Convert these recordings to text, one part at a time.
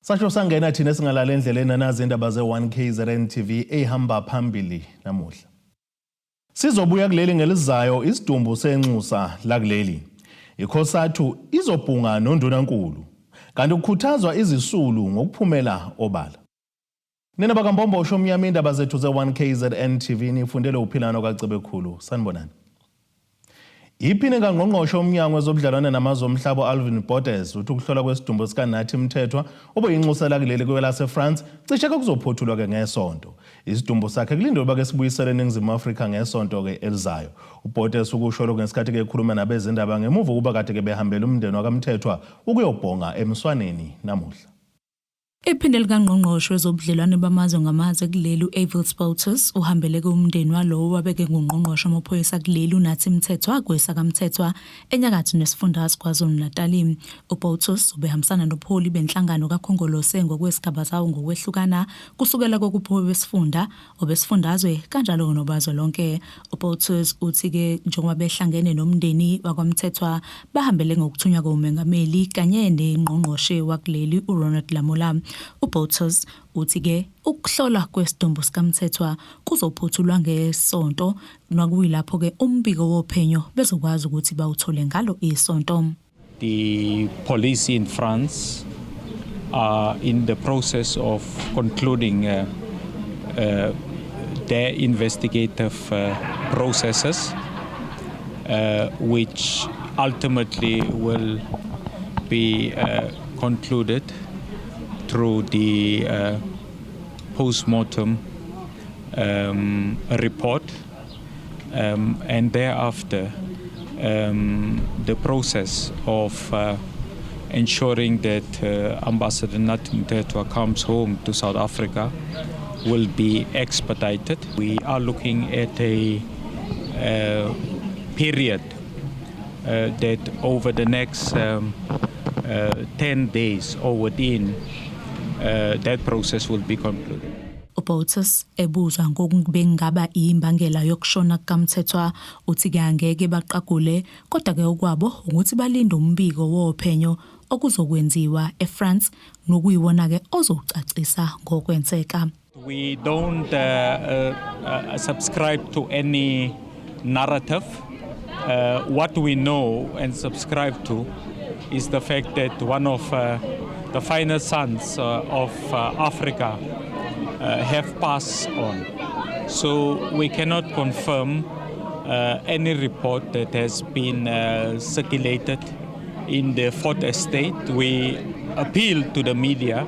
Sasho sangena thina singalala endleleni nazi indaba ze1KZN TV ehamba phambili namuhla. Sizobuya kuleli ngelizayo isidumbu senxusa la kuleli. ICOSATU izobhunga noNdunankulu kanti ukukhuthazwa izisulu ngokuphumela obala. Nina bakambombo oshomnyama indaba zethu ze1KZN TV nifundele uphilano kaCebekhulu. Sanibonani. Iphini kaNgqongqoshe Omnyango Wezobudlelwane Namazwe Omhlaba Alvin Botes uthi ukuhlola kwesidumbu sikaNathi Mthethwa obeyinxusela kuleli kwelaseFrance cishe kuzophothulwa ke ngesonto. Isidumbu sakhe kulindelwe ke sibuyisele eNingizimu Afrika ngesonto ke elizayo. uBotes ukusho lokho ngesikhathi ke ekhuluma nabezindaba ngemuva kuba kade ke behambela umndeni wakaMthethwa ukuyobhonga emswaneni namuhla. Iphini likaNgqongqoshe Wezobudlelwane Bamazwe Ngamazwe kuleli uAvils Botes uhambele ke umndeni walowo wabeke ngungqongqoshe wamaphoyisa kuleli uNathi Mthethwa kwesakaMthethwa enyakatho nesifundazwe KwaZulu-Natal. uBotes ubehambisana nobuholi benhlangano kaKhongolose ngokwesigaba zawo ngokwehlukana kusukela kokupholi besifunda obesifundazwe kanjalo nobazwe lonke. uBotes uthi ke njengoba behlangene nomndeni wakwaMthethwa bahambele ngokuthunywa komengameli kanye nengqongqoshe wakuleli uRonald Lamola. uBotes uthi ke ukuhlola kwesidumbu sikaMthethwa kuzophuthulwa ngesonto nakuyilapho ke umbiko wophenyo bezokwazi ukuthi bawuthole ngalo isonto. The police in France are in the process of concluding their investigative processes which ultimately will be concluded through the post-mortem report and thereafter the process of ensuring that Ambassador Nathi Mthethwa comes home to South Africa will be expedited. We are looking at a period that over the next 10 days or within that process will be concluded. uBotes ebuzwa ngokubengaba imbangela yokushona kaMthethwa uthi ke angeke baqagule kodwa ke okwabo ukuthi balinde umbiko wophenyo okuzokwenziwa eFrance nokuyiwona ke ozocacisa ngokwenzeka. We don't subscribe to any narrative. What we know and subscribe to is the fact that one of the finest sons of Africa have passed on. So we cannot confirm any report that has been circulated in the Fourth Estate. We appeal to the media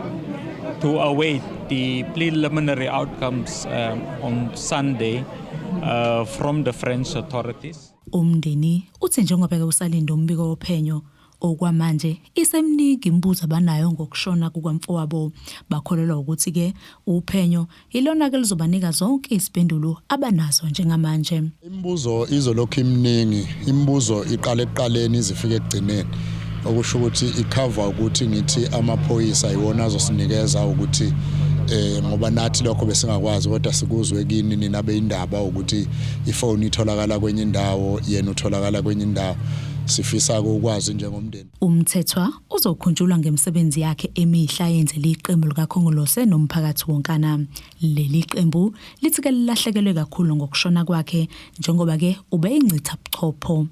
to await the preliminary outcomes on Sunday from the French authorities. Umndeni uthi njengoba ke usalinda umbiko wophenyo okwamanje isemningi imibuzo abanayo ngokushona kukamfowabo bakholelwa ukuthi ke uphenyo ilona ke lizobanika zonke iziphendulo abanazo njengamanje. Imibuzo izolokhu iminingi, imibuzo iqala eqaleni izifike ekugcineni okusho ukuthi icover ukuthi ngithi amaphoyisa iwona azosinikeza ukuthi ngoba nathi lokho besingakwazi kodwa sikuzwe kini nina beindaba ukuthi ifone itholakala kwenye indawo yena utholakala kwenye indawo sifisa ukwazi njengomndeni. Umthethwa uzokhunjulwa ngemisebenzi yakhe emihla yenzele iqembu likaKhongolose nomphakathi wonkana. Leli qembu lithi ke lilahlekelwe kakhulu ngokushona kwakhe njengoba ke ubeyingcitha buchopho.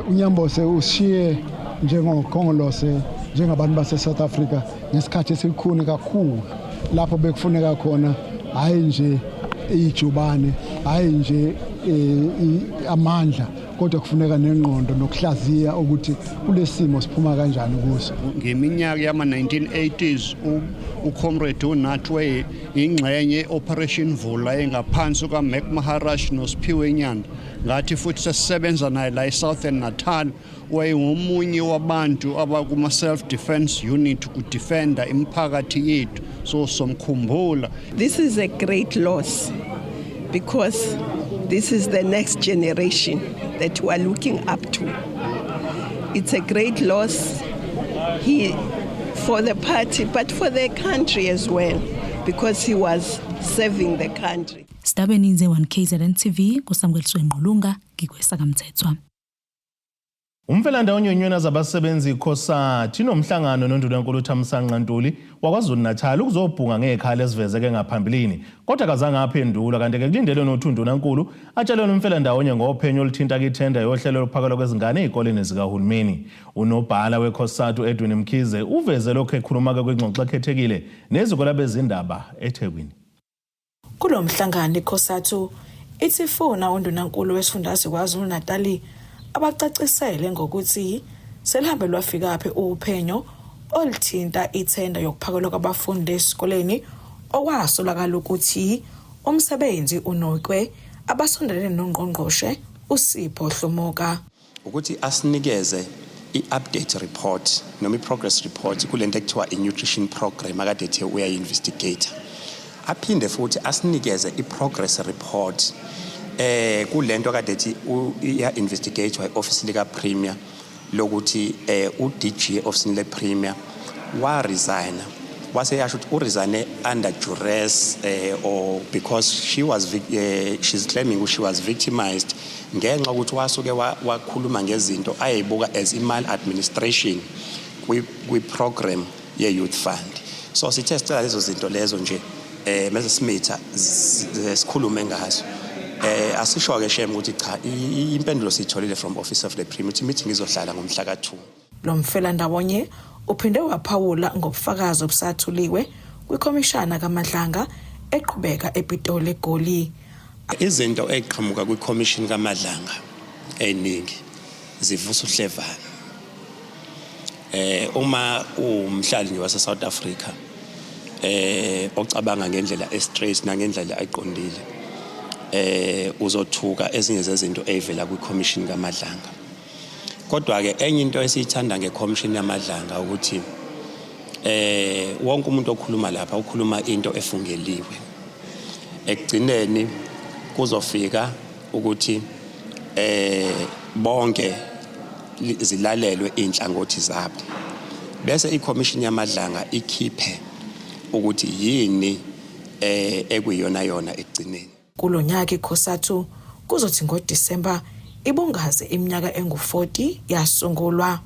uNyambose ushiye njengoKhongolose njengabantu base South Africa ngesikhathi esikhulu kakhulu lapho bekufuneka khona hayi nje ijubane hayi nje amandla kodwa kufuneka nengqondo nokuhlaziya ukuthi kulesimo siphuma kanjani kuso. Ngeminyaka yama 1980s uComrade uNathi ingxenye Operation Vula engaphansi kaMac Maharaj noSiphiwe Nyanda ngathi futhi sesebenza naye la eSouthern Natal wayengomunye wabantu abakuma self defense unit ukudefenda imiphakathi yethu so somkhumbula. This is a great loss because this is the next generation that we are looking up to. It's a great loss for the party, but for the country as well, because he was serving the country. Stabeni ze1KZN TV kusamgeliswe Ngqulunga ngikwesakaMthethwa. Umfelandawonye unyona zabasebenzi ikhosati nomhlangano noNdunankulu uThamsanqa Ntuli waKwaZulu Natal ukuzobhunga ngekhala esivezeke ngaphambilini kodwa kazange aphendula kanti ke kulindelwe noNdunankulu atshelwe umfelandawonye ngophenyo oluthinta ithenda yohlelo lokuphakela kwezingane ezikoleni zikahulumeni. Unobhala wekhosati uEdwin Mkhize uveze lokho ekhuluma ke kwingxoxo ekhethekile nezikole bezindaba eThekwini. Kulo mhlangano ikhosati ithi ifuna uNdunankulu wesifundazwe kwaZulu Natal abacacisele ngokuthi selihambe lwafika phe uphenyo oluthinta ithenda yokuphakelwa kwabafundi esikoleni okwasolakala ukuthi umsebenzi unokwe abasondelene noNgqongqoshe uSipho Hlomoka ukuthi asinikeze i-update report noma i-progress report kulento ekuthiwa i-nutrition program akade ethe uya-investigator. Aphinde futhi asinikeze i-progress report kulento kade ethi iya-investigatwa i-office lika-Premier lokuthi u-DG office le-Premier wa-resigna. Wase yasho ukuthi uresign under duress or because she's claiming she was victimized ngenxa ukuthi wasuke wakhuluma ngezinto ayibuka as i-maladministration kwi-program ye-youth fund. So sithe sicela lezo zinto lezo nje mase simitha sikhulume ngazo. Asisho ke shem ukuthi cha impendulo sitholile from office of the Premier meeting izohlala ngomhla ka2. Lo mfelandawonye uphinde waphawula ngobufakazi obusathuliwe kwikomishana kaMadlanga eqhubeka ePitoli eGoli. Izinto eqhamuka kwiCommission kaMadlanga eningi zivusa uhlevana. Uma umhlali wase South Africa ocabanga ngendlela straight nangendlela eqondile uzothuka ezinye zezinto ezivela kwiCommission kaMadlanga. Kodwa ke enye into esiyithanda ngeCommission yaMadlanga ukuthi wonke umuntu okhuluma lapha ukhuluma into efungeliwe. Ekugcineni kuzofika ukuthi bonke zilalelwe inhlangothi zabo. Bese iCommission yaMadlanga ikhiphe ukuthi yini ekuyiyona yona ekugcineni. Kulonyaka ikhosatu kuzothi ngoDisemba ibungaze iminyaka engu40 yasungulwa.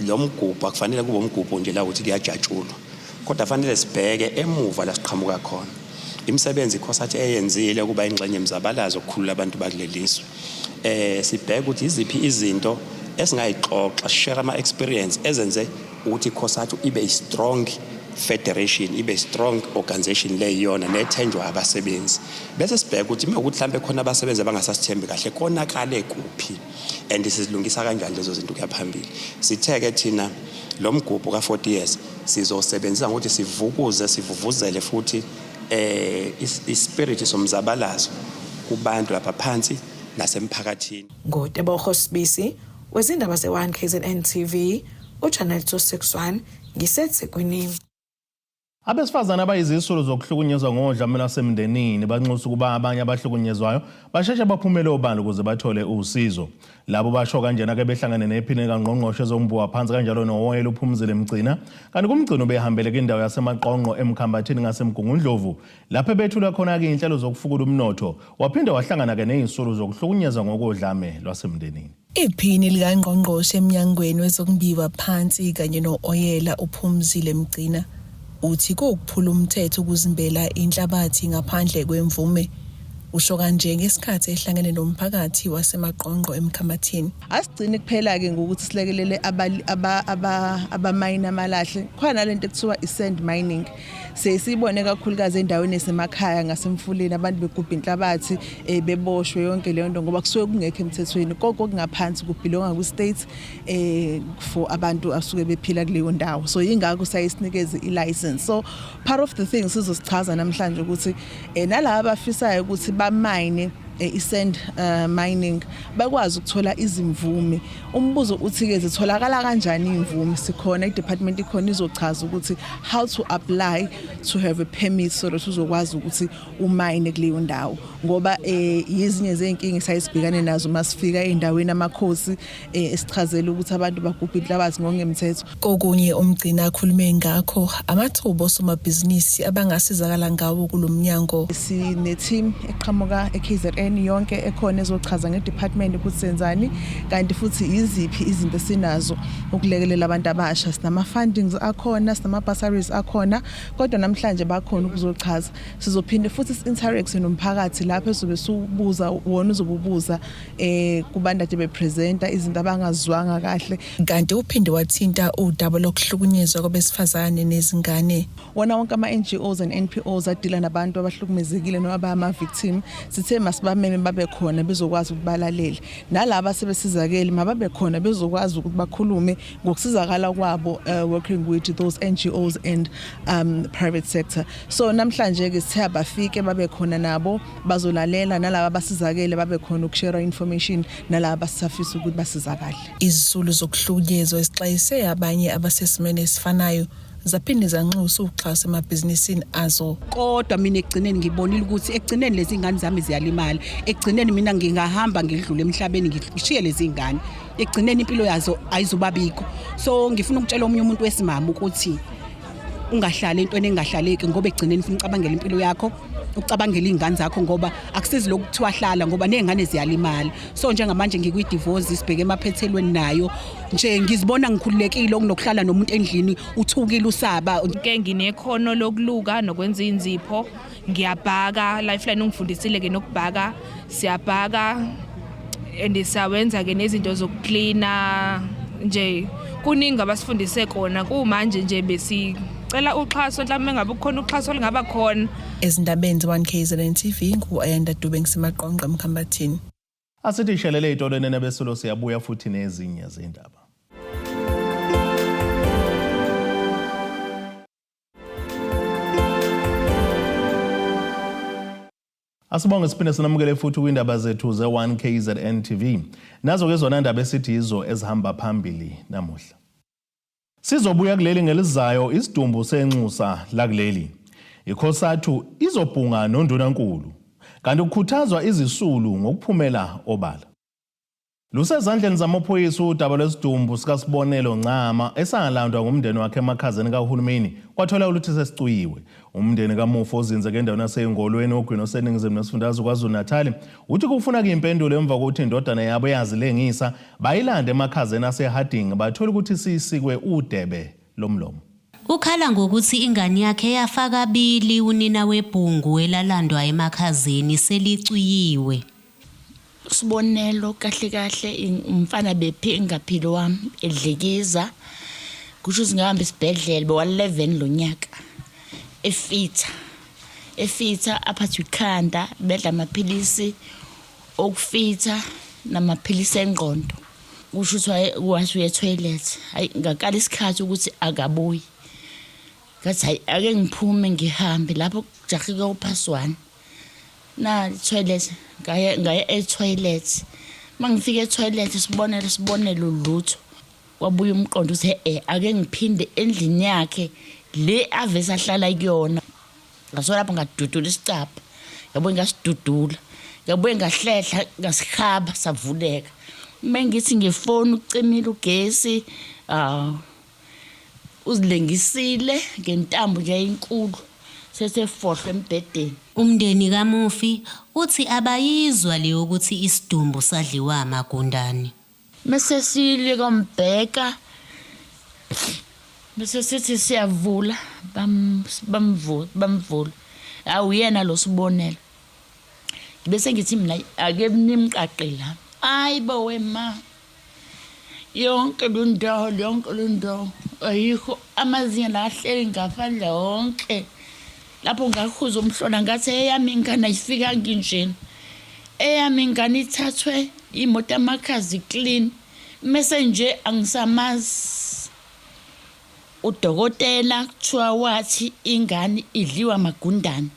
Lo mgubho akufanele kube umgubho nje la ukuthi kuyajatshulwa. Kodwa fanele sibheke emuva la siqhamuka khona. Imisebenzi ikhosati eyenzile kuba ingxenye emzabalazo ukukhulula abantu bakuleliso. Sibheke ukuthi iziphi izinto esingayixoxa share ama experience ezenze ukuthi ikhosati ibe strong federation ibe strong organization leyona nethenjwa abasebenzi. Bese sibheke ukuthi ukuthi mhlambe khona abasebenzi abangasasithembi kahle konakale kuphi and sizilungisa kanjani lezo zinto kuyaphambili. Sitheke thina lo mgubho ka40 years sizosebenzisa ukuthi sivuvuzele futhi ispirit somzabalazo kubantu lapha phansi nasemphakathini. Ngotebogo Sibisi wezindaba ze1 KZN TV uChannel 261 ngiseThekwini. Abesifazana abayizisulu zokuhlukunyezwa ngodlame lwasemndenini banxusa ukuba abanye abahlukunyezwayo basheshe baphumele obala ukuze bathole usizo. Labo basho kanjena ke behlangane nephini kaNgqongqoshe zombuwa phansi kanjalo noWoyela uPhumzile Mgcina kanti kumgcino behambele kwindawo yaseMaqonqo eMkhambathini ngaseMgungundlovu lapho bethula khona ke inhlelo zokufukula umnotho waphinde wahlangana ke nezisulu zokuhlukunyezwa ngokodlame lwasemndenini. Iphini likaNgqongqoshe eminyangweni wezombiwa phansi kanye noWoyela uPhumzile Mgcina uthi kokuphula umthetho ukuzimbela inhlabathi ngaphandle kwemvume. Usho kanje ngesikhathi ehlangene nomphakathi waseMaqonqo eMkhambathini. Asigcine kuphela ke ngokuthi silekelele abamayina amalahle. Khona lento ekuthiwa isand mining. Sesibone kakhulukazi endaweni esemakhaya ngasemfuleni abantu begubha inhlabathi beboshwe yonke leyo nto ngoba kusuke kungekho emthethweni konke kungaphansi kubhilonga ku-state for abantu asuke bephila kuleyo ndawo. So ingakho sayisinikeze i-license. So part of the thing sizosichaza namhlanje ukuthi nalabo abafisayo ukuthi bamine isand mining bakwazi ukuthola izimvume. Umbuzo uthi ke zitholakala kanjani imvume? Sikhona idepartment ikhona izochaza ukuthi how to apply to have a permit so that uzokwazi ukuthi umine kuleyo ndawo ngoba yizinye zeinkinga sayisibhekane nazo masifika endaweni amakhosi esichazela ukuthi abantu bagubha inhlabathi ngongemthetho. Kokunye umgcina akhulume ngakho amathubo somabhizinisi abangasizakala ngawo kulomnyango. Sine team eqhamuka eKZN plan yonke ekhona ezochaza ngedepartment ukuthi senzani kanti futhi iziphi izinto sinazo ukulekelela abantu abasha. Sinama fundings akhona, sinama bursaries akhona, kodwa namhlanje bakhona ukuzochaza. Sizophinde futhi interact nomphakathi lapho ezobe sibuza wona uzobubuza kubantu ade bepresenta izinto abangazwanga kahle. Kanti uphinde wathinta udaba lokuhlukunyezwa kwabesifazane nezingane. Wona wonke ama-NGOs and NPOs adila nabantu abahlukumezekile noma abama-victim, sithe masibameme babe khona bezokwazi ukubalalela. Nalaba sebesizakele mababe khona bezokwazi ukuthi bakhulume ngokusizakala kwabo working with those NGOs and private sector. So namhlanje ke sithe abafike babe khona nabo bazolalela, nalaba basizakele babe khona ukushare information nalaba basafisa ukuthi basizakale. Izisulu zokuhlukunyezwa esixwayise abanye abasesimene esifanayo zaphinde zanxusa ukuxhasa emabhizinisini azo. Kodwa mina egcineni ngibonile ukuthi egcineni lezi ingane zami ziyalimala. Egcineni mina ngingahamba ngidlule emhlabeni ngishiye lezi ingane. Egcineni impilo yazo ayizobabikho. So ngifuna ukutshela omunye umuntu wesimama ukuthi ungahlala entweni engahlaleki ngoba egcineni ufuna ucabangela impilo yakho, ucabangela izingane zakho ngoba akusizi lokuthiwa hlala ngoba nezingane ziyalimala. So njengamanje ngikwi-divorce sibheke emaphethelweni nayo nje ngizibona ngikhululekile okunokuhlala nomuntu endlini uthukile usaba. Ke nginekhono lokuluka nokwenza inzipho, ngiyabhaka, Lifeline ungifundisile ke nokubhaka, siyabhaka and siyawenza ke nezinto zokucleana nje kuningi abasifundise khona kumanje nje besicela uxhaso mhlawumbe ngabe kukhona uxhaso lingaba khona. Ezindabeni ze1KZN TV ngu-Ayanda Dube ngisemaqonqa emkhambathini. Asithi ishelele itolweni nebesolo siyabuya futhi nezinye zindaba. Asibonge siphinde sinamukele futhi kwindaba zethu ze1KZN TV. Nazo ke zona indaba esithi izo ezihamba phambili namuhla. Sizobuya kuleli ngelizayo isidumbu senxusa la kuleli. ICOSATU izobhunga noNdunankulu kanti ukukhuthazwa izisulu ngokuphumela obala. Lusezandleni zamaphoyisa udaba lwesidumbu sikaSibonelo Ncama esangalandwa ngumndeni wakhe emakhazeni kahulumeni kwathola ukuthi sesicwiyiwe. Umndeni kaMufo ozinze endaweni yaseNgolweni ogwini oseningizimu nesifundazwe KwaZulu-Natal uthi kufuna impendulo emva kokuthi indodana yabo yazilengisa bayilande emakhazeni aseHarding bathola ukuthi sisikwe udebe lomlomo. Ukhala ngokuthi ingane yakhe yafa kabili unina webhungu elalandwa emakhazeni selicwiyiwe. Sibonelo kahle umfana bephi ngaphilo wami edlekiza kusho singahamba isibhedlela bewa11 lonyaka efitha aphathi ikhanda bedla amaphilisi okufitha namaphilisi engqondo kusho ukuthi wathi uye toilet hayi ngakala isikhathi ukuthi akabuyi ngathi hayi ake ngiphume ngihambe lapho kujahika uphaswana na toilet ngaya e-toilet mangifika e-toilet sibonelo lutho wabuya umqondo uthi ake ngiphinde endlini yakhe le avesa ahlala kuyona ngaso lapho ngadudula isicapha yabo ngasidudula yabo ngahlehla ngasihaba savuleka mengithi ngefoni ucimile ugesi uzilengisile ngentambo nje eyinkulu sesefohlwe embedeni. Umndeni kaMufi uthi abayizwa leyo ukuthi isidumbu sadliwa amagundane. Mase sile kombheka bese sithi siyavula bamvula awuyena lo Sibonelo bese ngithi mina ake nimqaqela ayibo wema yonke lo ayikho amazinga la ahleli ngaphandle wonke lapho ngakhuza umhlona ngathi eyami ingane ayifika nginjeni eyami ingane ithathwe imoto amakhazi clean mase nje angisamazi udokotela kuthiwa wathi ingane idliwa amagundane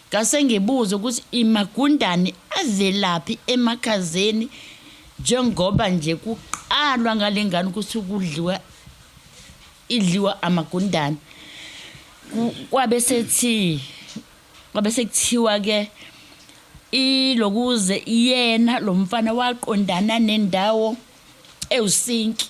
ngase ngibuza ukuthi imagundane avelaphi emakhazeni njengoba nje kuqalwa ngalengane ukuthi idliwa amagundane kwabe sekuthiwa ke ilokuze yena lo mfana waqondana nendawo ewusinki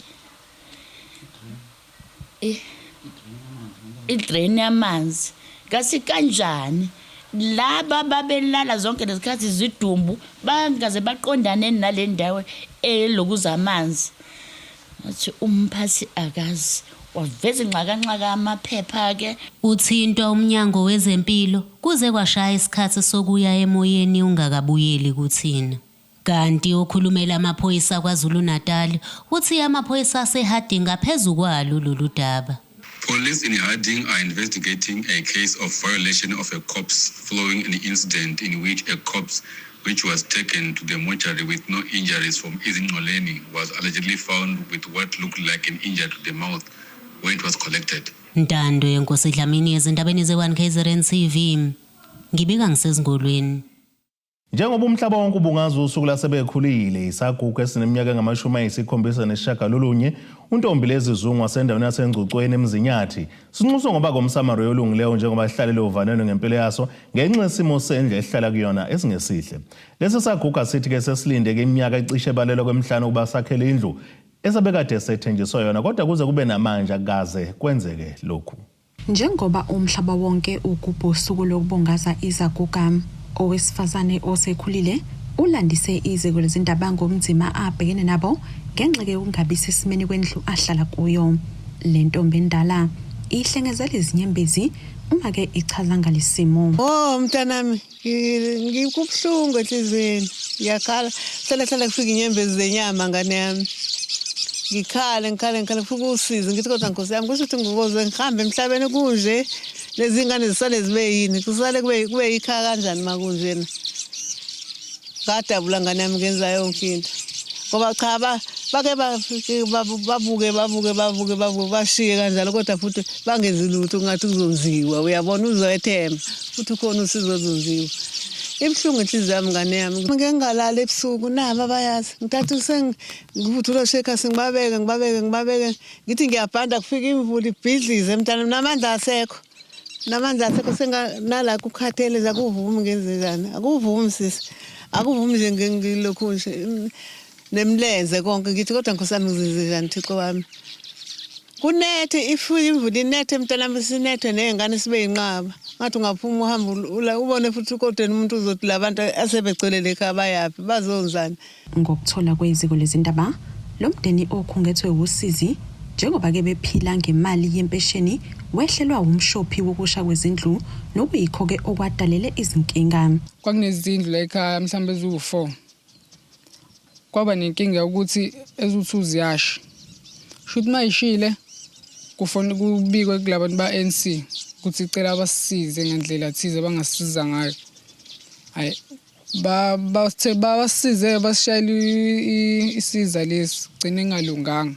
idrain yamanzi ngasi kanjani laba babelala zonke lesikhathi zidumbu bangaze baqondane nale ndawo elokuzamanzi athi umphathi akazi waveza inxakanxaka amaphepha ke Uthintwa umnyango wezempilo kuze kwashaya isikhathi sokuya emoyeni ungakabuyeli kuthina. Kanti okhulumela amaphoyisa kwaZulu Natal uthi amaphoyisa aseHarding ngaphezulu kwalo lolu daba. Police in Harding are investigating a case of violation of a corpse following an incident in which a corpse which was taken to the mortuary with no injuries from Izingoleni was allegedly found with what looked like an injury to the mouth when it was collected. Ntando yenkosi Dlamini ezindabeni ze1 KZN TV. Ngibika ngisezingolweni. Njengoba umhlaba wonke ubungazwe usuku lasebekhulile isagugu esineminyaka engama-79 uNtombi Lezizungu wasendaweni yaseNgcucweni eMzinyathi sinxuswa ngoba komsamaro yolungileyo njengoba ihlalele uvaneno ngempilo yaso ngenxa yesimo sendle ehlala kuyona esingesihle. Lesi sagugu asithi ke sesilinde ke iminyaka ecishe balelwa kwemhlanu kuba sakhele indlu esabekade sethenjiswa yona kodwa kuze kube namanje akaze kwenzeke lokhu. Njengoba umhlaba wonke ugubha usuku lokubungaza izagugu owesifazane osekhulile ulandise iziko lezindaba ngomzima abhekene nabo ngenxa yokungabi sesimeni kwendlu ahlala kuyo. Le ntombi endala ihlengezela izinyembezi uma ke ichaza ngalesimo. Mntanami ngikubhlungu enhlizweni ngiyakhala hlala kufika inyembezi zenyama ngane yami. Ngikhale futhi usize ngithi kodwa Nkosi yami kusho ukuthi ngikoze ngihambe emhlabeni kunje lezi ngane zisale zibe yini kusale kube ikhaya kanjani makunjena kadabula ngane yami ngenza yonke into ngoba cha bake babuke bashiye kanjalo kodwa futhi bangenzi lutho ngathi kuzonziwa uyabona uzoyethemba futhi khona usizozonziwa. Ibhlungu inhliziyo yami ngane yami ngeke ngalala ebusuku naba bayazi ngithatha sengivuthulo sheka ngibabeke ngithi ngiyabhanda kufika imvula ibhidlize mntana namandla asekho senganala kukhathele zakuvumi ngenzekani akuvumi sisi akuvumi nje ngilokhu nje nemlenze konke ngithi kodwa Nkosi yami ngizizwe Thixo wami kunethe imvula inethe mntana sinethe nezingane sibe yinqaba ngathi ungaphuma uhamba ubone futhi kodwa umuntu uzothi labantu asebecelele ekhaya bayapi bazonzana. Ngokuthola kweziko lezindaba lo mdeni okhungethwe usizi njengoba ke bephila ngemali yempesheni wehlelwa umshophi wokusha kwezindlu nokuyikho ke okwadalele izinkinga. Kwakunezindlu la ekhaya mhlambe ezu4 kwaba nenkinga ukuthi ezu2 ziyasha shuthi mayishile kufanele kubikwe kulabantu ba-ANC ukuthi icela abasize ngendlela thize bangasiza ngayo. Hayi basize basishayela isiza lesi gcine ngalunganga.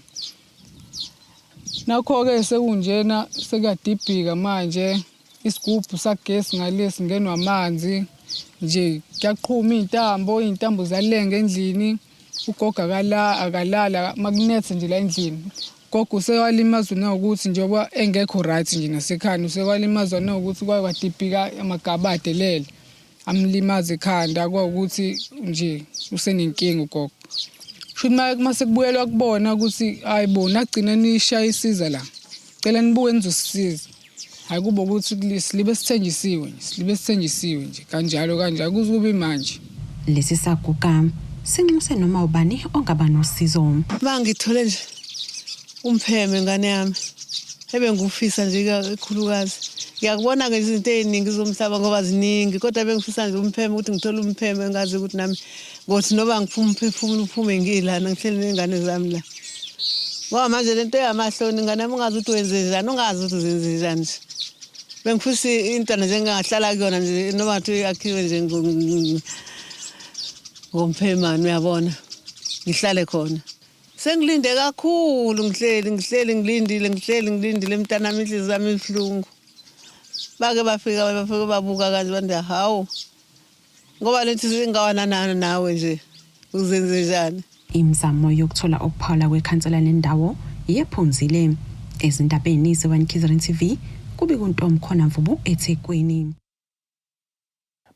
Nakho-ke sekunjena sekuyadibhika manje isigubhu sagesi ngalesi ngenwa amanzi nje kuyaqhuma iy'ntambo zalenga endlini ugogo akalala makunethe nje la endlini. Gogo usewalimazwa nawukuthi njengoba engekho right nje nasekhanda usewalimazwa nawukuthi kwadibhika amagabade lele amlimaza ekhanda kwawukuthi nje usenenkinga ugogo. Shuthi mase kubuyelwa kubona ukuthi ayibona agcina nishaya isiza la cela nibuke nizosisiza hayi kube ukuthi silibe sithenjisiwe nje kanjalo kuze kube manje. Lesi sagugu sinxuse noma ubani ongaba nosizo. Bangithole nje umpheme ngane yami ebengufisa nje kakhulukazi ngiyakubona ke izinto eziningi zomhlaba ngoba ziningi kodwa bengifisa nje umpheme ukuthi ngithole umpheme ngazi ukuthi nami ngothi noba ngiphume uphume ngilana ngihlele nengane zami la ngoba manje lento yamahloni ingane yami ungazi ukuthi wenze njani ungazi ukuthi uzenze njani. Bengifisa into nje engahlala kuyona nje noma ukuthi akhiwe nje ngomphemani uyabona ngihlale khona. Sengilinde kakhulu ngilindile mntanami inhliziyo zami ibuhlungu. Bake bafika babuka kanje bande hawu ngoba lethi singawanana nawe nje uzenze njani. Imizamo yokuthola ukuphawula kwekhansela lendawo yephunzile ezindabeni ze1 KZN TV kube kuNtombi khona Mvubu eThekwini.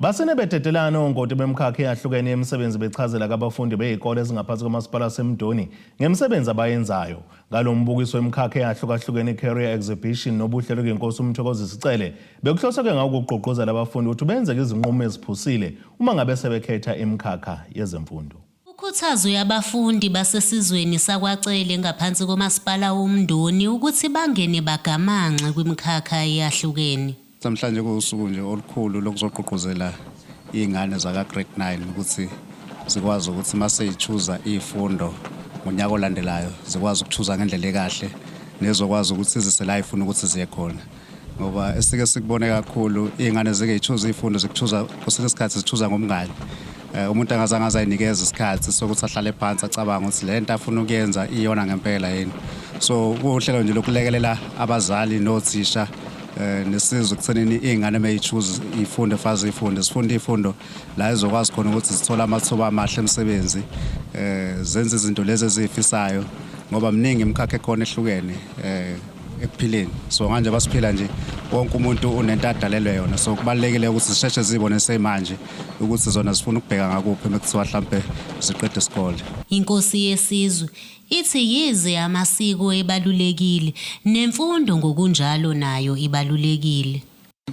Basene betetelana ongoti bemkhakha eyahlukene yemisebenzi bechazela kabafundi beyikole ezingaphansi komasipala seMdoni ngemisebenzi abayenzayo. Ngalombukiso wemkhakha eyahlukahlukene career exhibition nobuhlelo kenkosi uMthokozi Sicele bekuhloseke ngakugqugquzela abafundi ukuthi benze izinqumo eziphusile uma ngabe sebekhetha imkhakha yezemfundo. Ukhuthazo yabafundi basesizweni sakwaCele ngaphansi komasipala woMdoni ukuthi bangene bagamanxe kwimkhakha eyahlukene. Namhlanje kusuku nje olukhulu lokuzogqugquzela izingane zaka grade 9 ukuthi zikwazi ukuthi mase ichuza izifundo ngonyaka olandelayo zikwazi ukuthuza ngendlela ekahle nezokwazi ukuthi izisela ifuna ukuthi ziye khona ngoba esike sikubone kakhulu izingane zikeyichuza izifundo zikuthuza kwesinye isikhathi zithuza ngomngane umuntu angazange azayinikeza isikhathi sokuthi ahlale phansi acabanga ukuthi lento afuna ukuyenza iyona ngempela yini so kuhlelo nje lokulekelela abazali nothisha nesizwe kuthenini izingane mayichuza izifundo faze izifundo sifunda izifundo la izokwazi khona ukuthi zithola amathuba amahle emsebenzi zenze izinto lezi ezifisayo ngoba mningi imkhakha ekhona ehlukene ekuphileni so manje basiphila nje wonke umuntu unento adalelwe yona so kubalekile ukuthi sisheshe zibone semanje ukuthi zona zifuna ukubheka ngakuphi mekuthiwa mhlambe ziqede isikole. Inkosi yesizwe ithi yize amasiko ebalulekile nemfundo ngokunjalo nayo ibalulekile.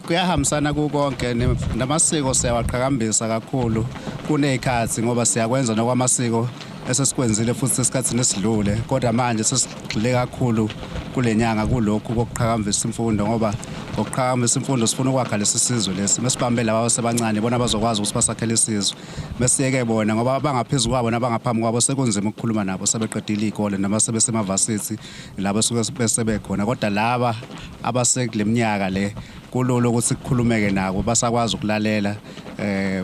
Kuyahambisana kukonke namasiko siyawaqhakambisa kakhulu kunezikhathi ngoba siyakwenza nokwamasiko esesikwenzile futhi esikhathini esidlule kodwa manje sesigxile kakhulu kulenyanga kulokhu kokuqhakambisa imfundo ngoba ngokuqhakambisa imfundo sifuna ukwakha lesi sizwe lesi mesibambe laba abasebancane bona bazokwazi ukuthi basakhele isizwe mesiyeke bona ngoba abangaphezulu kwabo nabangaphambi kwabo sekunzima ukukhuluma nabo sebeqedile izikole noma sebesemavasithi labo suke besebekhona kodwa laba abasekuleminyaka le kulolo ukuthi kukhulumeke nabo basakwazi ukulalela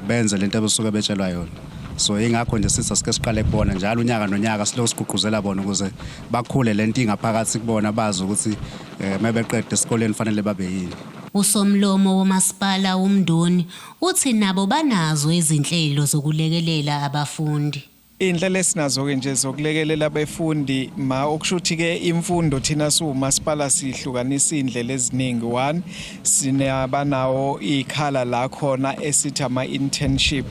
benze lento abesuke betshelwa yona. So ingakho nje sithi asike siqale kubona njalo unyaka nonyaka siloko sigqugquzela bona ukuze bakhule lento ingaphakathi kubona bazi ukuthi mabeqede esikoleni fanele babe yini. Usomlomo womasipala woMdoni uthi nabo banazo izinhlelo zokulekelela abafundi. Indlela esinazo ke nje zokulekelela abafundi okushuthi ke imfundo thina siwumasipala sihlukanisa indlela eziningi. One, sinabanawo ikhala la khona esithi ama internship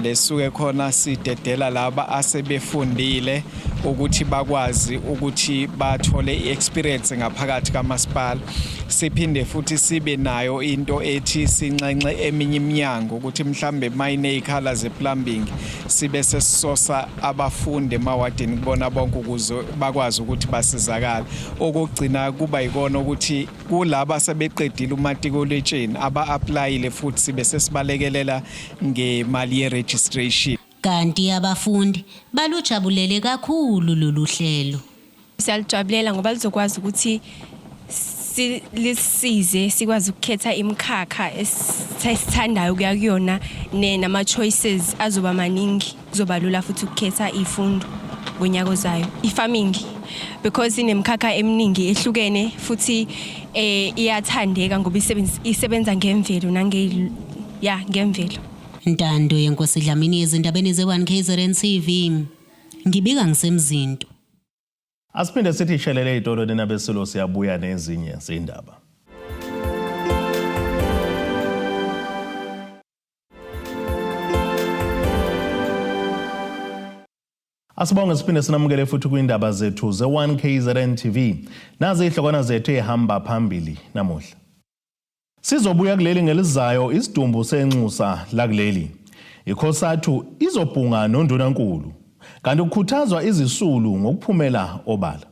lesuke khona sidedela laba asebefundile ukuthi bakwazi ukuthi bathole iexperience ngaphakathi kamasipala. Siphinde futhi sibe nayo into ethi sinxenxe eminye iminyango ukuthi mhlambe mayine ikhala zeplumbing sibe sesisosa abafundi emawadini kubona bonke ukuze bakwazi ukuthi basizakala. Okugcina kuba yikona ukuthi kulabo asebeqedile umatikuletsheni aba-applyile futhi sibe sesibalekelela ngemali ye-registration. Kanti abafundi balujabulele kakhulu lolu hlelo. Siyalijabulela ngoba lizokwazi ukuthi lisize sikwazi ukukhetha imkhakha esithandayo kuya kuyona nama choices azoba maningi kuzoba lula futhi ukukhetha izifundo ngonyaka ozayo. I-farming because inemkhakha eminingi ehlukene futhi iyathandeka ngoba isebenza ngemvelo ngemvelo. Ntando yenkosi Dlamini ezindabeni ze1KZN TV. Ngibika ngisemzinto. Asiphinde sithi shelele itolo nenabesilo siyabuya nezinye zindaba. Asibonge siphinde sinamukele futhi kwindaba zethu ze1KZN TV. Nazi ihlokwana zethu ehamba phambili namuhla. Sizobuya kuleli ngelizayo isidumbu senxusa la kuleli. ICOSATU izobhunga noNdunankulu kanti ukukhuthazwa izisulu ngokuphumela obala.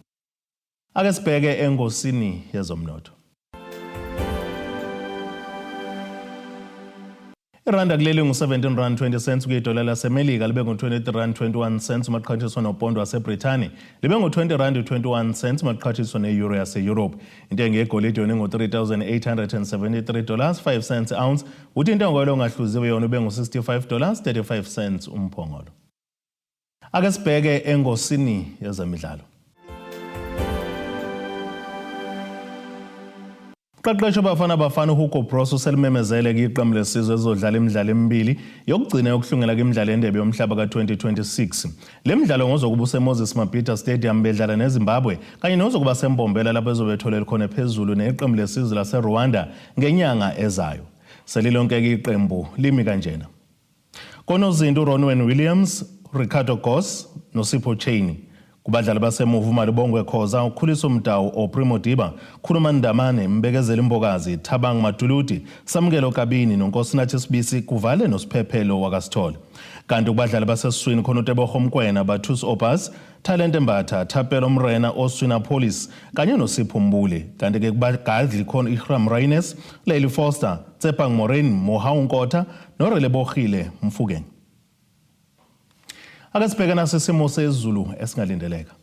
Ake sibheke enkosini yezomnotho. Iranda kuleli ngu-17.20 kuyidola laseMelika libe ngu-23.21 maqhathiswa nopondo waseBrithani libe ngu-20.21 maqhathiswa ne-euro yase-Europe. Intengo yegolide yona ngu-$3,873 5 cents ounce uthi intengo yalo ngahluziwe yona ube ngu-$65 35 cents umphongolo. Ake sibheke enkosini yezemidlalo. Qeqesho Bafana Hugo Bros uselimemezele kwiqembu lesizwe ezodlala imidlalo emibili yokugcina yokuhlungela kwimidlalo endebe yomhlaba ka-2026. Le midlalo ngozokuba useMoses Mabhida Stadium bedlala neZimbabwe kanye nozokuba seMbombela lapho ezobetholela khona phezulu neqembu lesizwe laseRwanda ngenyanga ezayo. Selilonke iqembu limi kanjena. Konozinto Ronwen Williams, Ricardo Goss noSipho Cheney. Kubadlali basemuva Malibongwe Khoza, uKhuliso Mdawu oPrimo Diba, Khuluma Ndamane, Mbekezeli Mbokazi, Thabang Maduluti, Samkelo Kabini noNkosinathi Sibisi kuvale noSiphephelo wakasithole. Kanti kubadlali basesiswini khona uTebogo Mkwena, Bathus Obas, Talente Mbatha, Thapelo Mrena, Oswina Police kanye noSipho Mbule. Kanti ke kubagadli khona Ihram Raines, Lady Foster, Tsepang Moraine, Mohau Nkotha noRelebogile Mfukeng. Akasibheka nasesimo sezulu esingalindeleka.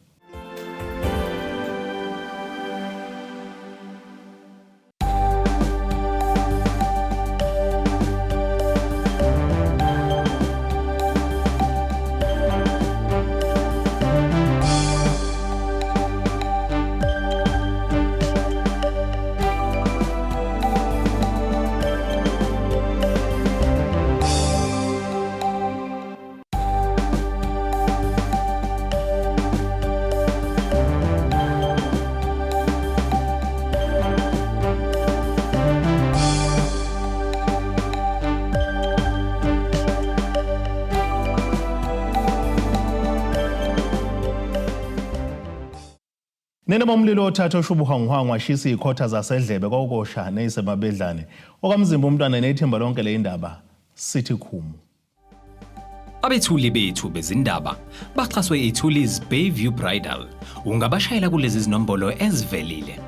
Nene bomlilo othatha oshubuhangwangwa washisa ikhotha zasedlebe kokosha neyisemabedlane. Okamzimba umntwana nethemba lonke le indaba sithi khumu. Abethuli bethu bezindaba baxhaswe iThulis Bayview Bridal. Ungabashayela kulezi zinombolo ezivelile